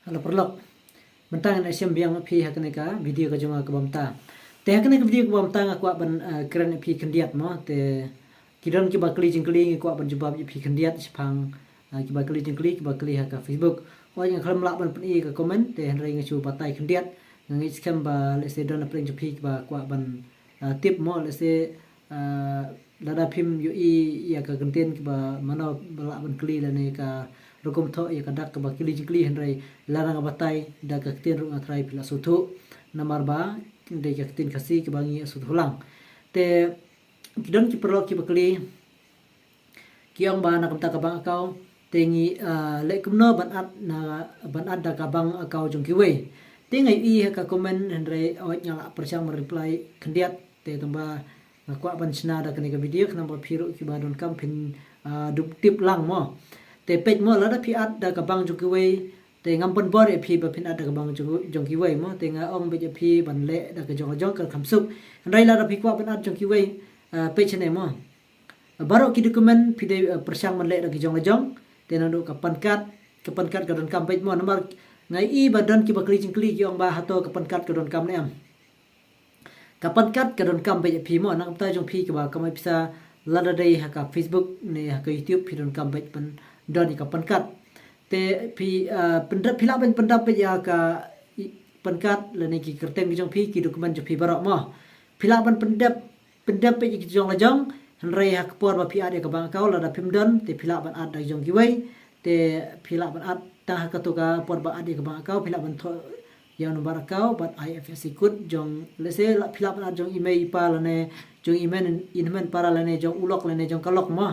Halo perlok. Bentang na siyam biang pi hakane ka video ka jonga ka bamta. Te hakane ka video ka bamta nga kwa ban keren pi kendiat mo te kidon ki bakli jingkli kwa ban jubab pi kendiat sepang ki bakli jingkli ki bakli ha ka Facebook. Wa yang khalam la ban pi ka komen te henry nga chu patai kendiat ngi skam ba le se don apring pi ba kwa ban tip mo le se lada phim yu i ya ka content ki ba mano la ban kli la ne ka rokom tho ya kadak ka bakili jikli henry larang batai da ka tin ru atrai pila suthu namar ba de ka tin kasi ki bangi suthu lang te kidon ki perlo ki bakli kiong ba na kamta ka bang akaw tengi le kumno ban at da ka bang akaw jong ki we te ngai i ka comment henry awat nyala persang reply kendiat te tamba kwa ban sna da kani ka video kana ba phiru ki ba don kam phin dup tip lang mo te page mo la da phi at da ka bang jong ki we te ngam pon bor e phi ba phin at da ka bang jong ki we mo te nga ong be je phi ban le da ka jong ka kham sup rai la da phi kwa ban at jong ki we page ne mo baro ki document phi de persang man le da ki jong te na do ka pankat ka don kam page mo nomor ngai i ba don ki ba kli jing kli ki ong ba ha to ka pankat ka don kam ne am ka pankat ka don kam page phi mo na ta jong phi ki ba ka mai pisa la da dei ha ka Facebook ne ha ka YouTube phi don kam page pan don ka pankat te phi pendap phila ben pendap pe ya ka pankat la ne ki kerteng jong phi ki dokumen jo phi barok mo phila ben pendap pe ki jong la jong hanrei hak por ba phi ade ka bang kaw la da phim don te phila ban ad da jong ki wei te phila ban ad ta ka to ka por ba ade ka bang kaw phila ban tho ya no bar kaw bat IFSC kut jong le se la phila ban ad jong email pa la ne jong email inmen para la ne jong ulok la ne jong kalok mo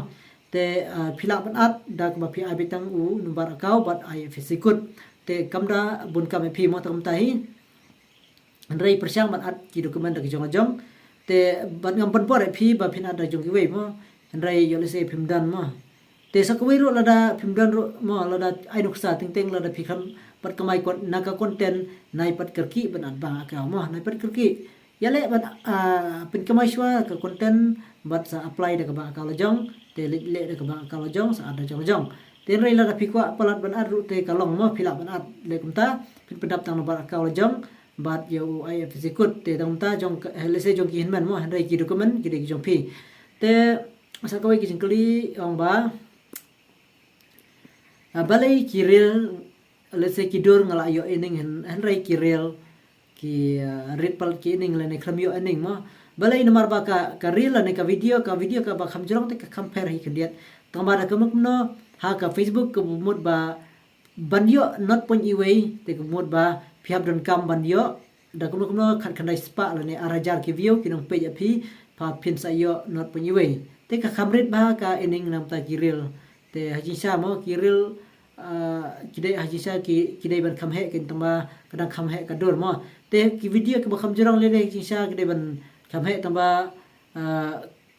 te phila ban at da ba phi ai betang u number akaw bat IFSC kut te kamda bun kam phi mo tam tai rei persang ban at ki dokumen da jong jong te ban ngam ban por phi ba phin at da jong ki we mo rei yo le se phim dan mo te sakwe ro la da phim dan ro mo la da ai nuk sa ting teng la da phi kham pat kamai kon na ka content nai pat kerki ban at ba ka mo nai pat kerki ya le ban pin kamai shwa ka content bat sa apply da ka ba ka la jong te le da ka ba ka la jong sa ada jong te rei la da phi kwa palat ban at ru te ka long mo phila ban at le kumta pin pedap tang ba ka la jong bat yo IFSC kut te dang ta jong le se jong ki hin man mo rei ki document ki de jong phi te sa ka we ki jingkli ong ba balai ki real le se ki dur ngala yo ening hen rei ki real ki ripal ki ening le ne kham yo ening mo balai nomor ba ka reel ne ka video ka ba kham jrong te ka compare hi kendiat tamba da kamak no ha ka Facebook ka mut ba banyo not point iway te ka mut ba phiap don kam banyo da kamak no khat khandai spa le ne arajar ki view ki nong page aphi pa phin sa yo not point iway te ka khamrit ba ka ening nam ta ki reel te haji sa mo ki reel kidai haji sa ki kidai ban kham he kin tamba kadang kham he ka dor mo te ki video ka ba kham jrong le haji sa kidai ban kham he tamba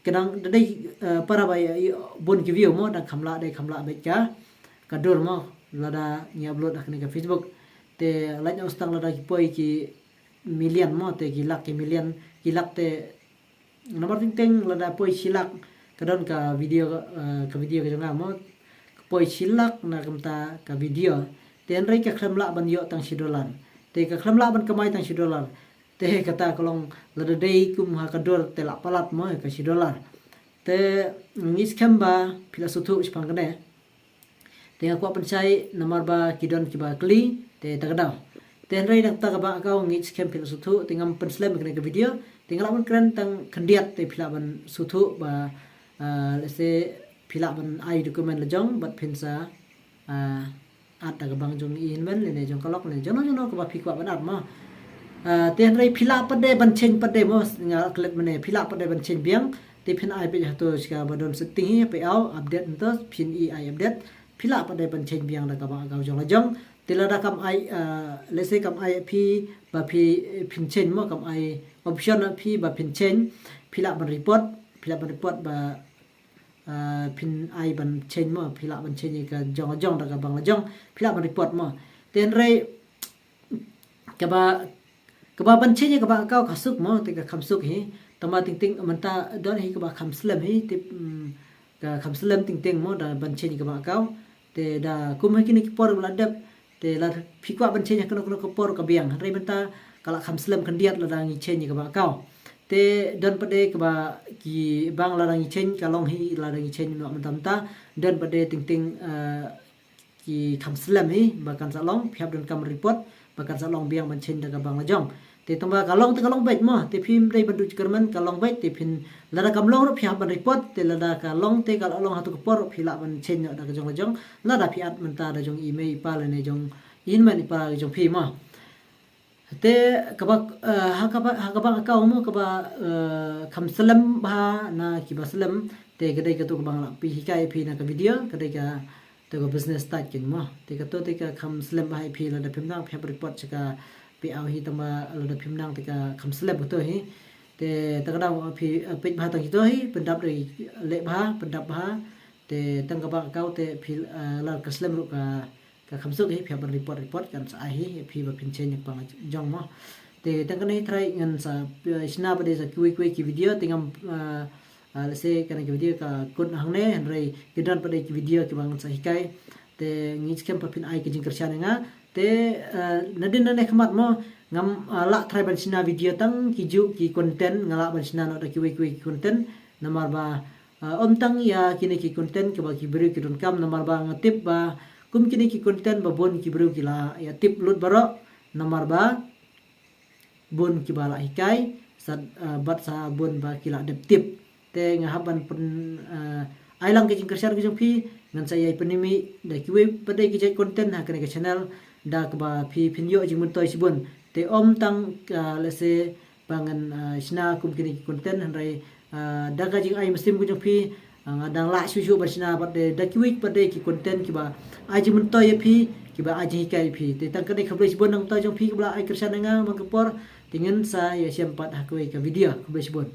kadang dai para ba bon ki view mo da khamla bet ka dor mo lada ni upload akne ka Facebook te lanya ustang lada ki poi ki million mo te ki lak te nomor ting lada poi silak kadon ka video ka janga mo poi silak na kamta ka video ten rei ka khlamla ban yo tang $10 te ka khlamla ban kamai tang $10 te kata kolong lada dei kum ha kador te la palat mo ka $10 te ngis kamba pila suthu spang kane te aku pensai nomor ba kidon ki ba kli te tagadaw te rei dak ta ba ka ngis kem pila suthu te ngam penslam kane ka video te ngala ban kran tang kendiat te pila ban suthu ba lese pila ban ai dokumen la jong bat pinsa at ta bang jong in ban le ne jong kalok le jono ka ba phi kwa ban at ma te rei phila pade ban chen pade mo nga klet mane phila pade ban chen biang te phin ai pe to ska ba don setting hi pe au update nto phin ai update phila pade ban chen biang da ka ba ga jong la jong te la da kam ai le se kam ai phi ba phi phin chen mo kam ai option phi ba phin chen phila ban report ba phin ai ban chen mo phila ban chen ka jong da ka bang la jong phila ban report mo ten rei ka ba ban chen ka ba ka khasuk mo te ka khamsuk hi tama ting manta don hi ka ba khamslam hi te ka khamslam ting mo da ban chen ka ba ka te da kum hi ki por la dap te la phi kwa ban chen kan ko por ka biang re benta kala kham slam kan diat la dang chen ni ka ba kau te dan pade ka ba ki bang la dang chen ka long hi la dang chen no man tam ta dan pade ting ting ki kham slam hi ba kan sa long phap dan kam report ba kan sa long biang ban chen da ka bang la jong te tamba ka long te ka long bet mo te phim dai ban du kerman ka long bet te phin la da kam long ro phap ban report te la da ka long te ka long ha tu ka por phi la ban chen no da ka jong la jong la da phi at man ta da jong email pa le ne jong in man pa jong phi mo te ka ba ha ka ba ka mo ka ba kham salam ba na ki ba salam te ka dai ka tu ka bang la pi kai phi na ka video ka dai ka te ka business start kin mo te ka to te ka kham salam ba phi la da phim nang phap report cha ka pi au hi tama la da phim nang te ka kham salam to hi te ta ka dang phi pe ba tang to hi pendap dai le ba pendap ba te tang ka ba ka te phi la ka salam ru ka kham suk hi phap report kan sa hi phi ba phin chen yak pang jong mo te tang ka nei try ngan sa sna ba de sa kui ki video tingam let's say kan ki video ka kun hang ne rai kidan pa de ki video ki bang sa hikai te ngi skem pa phin ai ki jing kershan nga te nadin na ne khmat mo ngam la try ban sina video tang ki ju ki content ngala ban sina no da ki kui content namar ba om tang ya kini ki content ki ba ki beri ki don kam namar ba ngatip ba kum kini ki content ba bon ki beri ki la ya tip lut baro namar ba bon ki ba la hikai sad bat sa bon ba ki la dep tip te ngahaban pen ai lang ke jing kersar ke jong phi ngan saya penimi da ki we pade ki jai content ha kan ke channel da ka ba phi phin yo jing mun toy sibun te om tang let's say bangan sina kum kini content han rai da ka jing ai muslim ku jong phi dang la su ban sina pade da ki we pade ki content ki ba ai jing mun toy phi ki ba ai jing kai phi te tang ka dei khabai sibun nang toy jong phi ka ba ai kersar nga man ka por tingin sa ya siam pat ha ka video khabai sibun